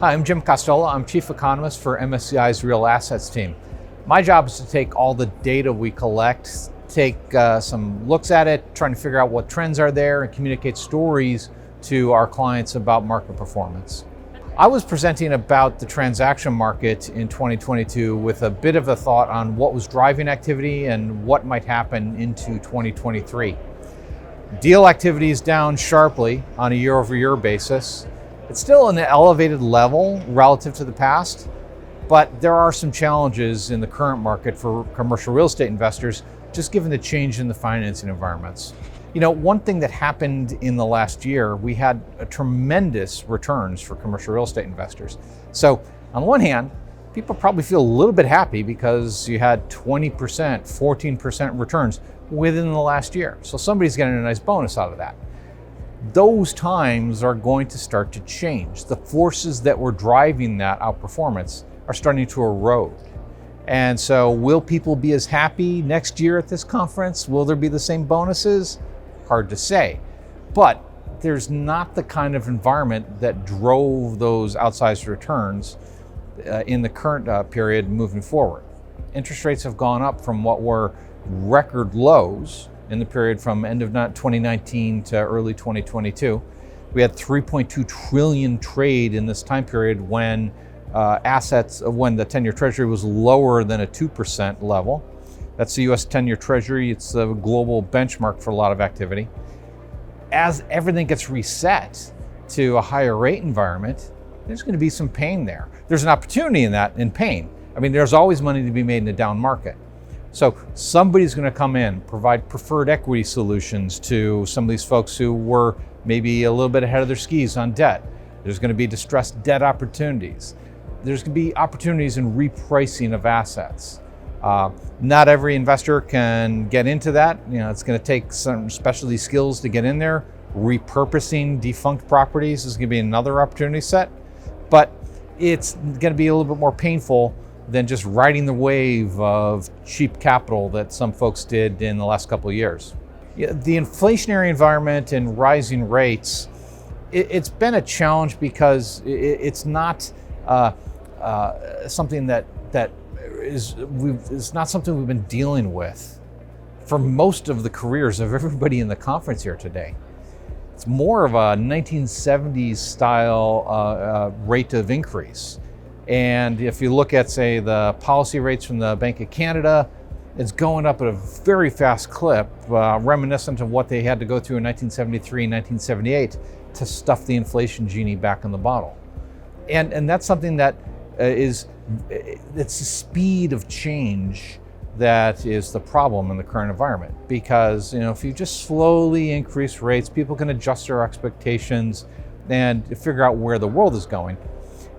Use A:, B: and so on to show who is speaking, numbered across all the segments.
A: Hi, I'm Jim Costello. I'm Chief Economist for MSCI's Real Assets team. My job is to take all the data we collect, take some looks at it, trying to figure out what trends are there and communicate stories to our clients about market performance. I was presenting about the transaction market in 2022 with a bit of a thought on what was driving activity and what might happen into 2023. Deal activity is down sharply on a year-over-year basis. It's still an elevated level relative to the past, but there are some challenges in the current market for commercial real estate investors, just given the change in the financing environments. You know, one thing that happened in the last year, we had a tremendous returns for commercial real estate investors. So on the one hand, people probably feel a little bit happy because you had 20%, 14% returns within the last year. So somebody's getting a nice bonus out of that. Those times are going to start to change. The forces that were driving that outperformance are starting to erode. And so will people be as happy next year at this conference? Will there be the same bonuses? Hard to say. But there's not the kind of environment that drove those outsized returns in the current period moving forward. Interest rates have gone up from what were record lows in the period from end of 2019 to early 2022. We had 3.2 trillion trade in this time period when when the 10-year Treasury was lower than a 2% level. That's the US 10-year Treasury. It's the global benchmark for a lot of activity. As everything gets reset to a higher rate environment, there's going to be some pain there. There's an opportunity in pain. I mean, there's always money to be made in a down market. So somebody's going to come in, provide preferred equity solutions to some of these folks who were maybe a little bit ahead of their skis on debt. There's going to be distressed debt opportunities. There's going to be opportunities in repricing of assets. Not every investor can get into that. You know, it's going to take some specialty skills to get in there. Repurposing defunct properties is going to be another opportunity set, but it's going to be a little bit more painful than just riding the wave of cheap capital that some folks did in the last couple of years. The inflationary environment and rising rates, it's been a challenge because it's not something it's not something we've been dealing with for most of the careers of everybody in the conference here today. It's more of a 1970s style rate of increase. And if you look at, say, the policy rates from the Bank of Canada, it's going up at a very fast clip, reminiscent of what they had to go through in 1973 and 1978 to stuff the inflation genie back in the bottle. And that's something that it's the speed of change that is the problem in the current environment. Because, you know, if you just slowly increase rates, people can adjust their expectations and figure out where the world is going.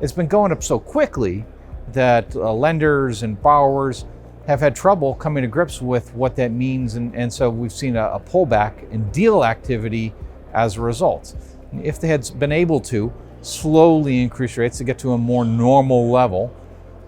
A: It's been going up so quickly that lenders and borrowers have had trouble coming to grips with what that means, and so we've seen a pullback in deal activity as a result. If they had been able to slowly increase rates to get to a more normal level,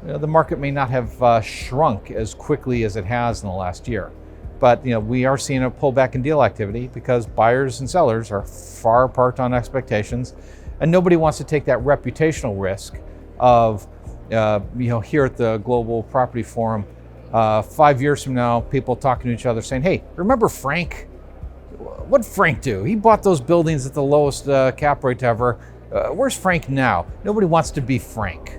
A: the market may not have shrunk as quickly as it has in the last year. But we are seeing a pullback in deal activity because buyers and sellers are far apart on expectations. And nobody wants to take that reputational risk of, here at the Global Property Forum, 5 years from now, people talking to each other saying, hey, remember Frank? What'd Frank do? He bought those buildings at the lowest cap rate ever. Where's Frank now? Nobody wants to be Frank.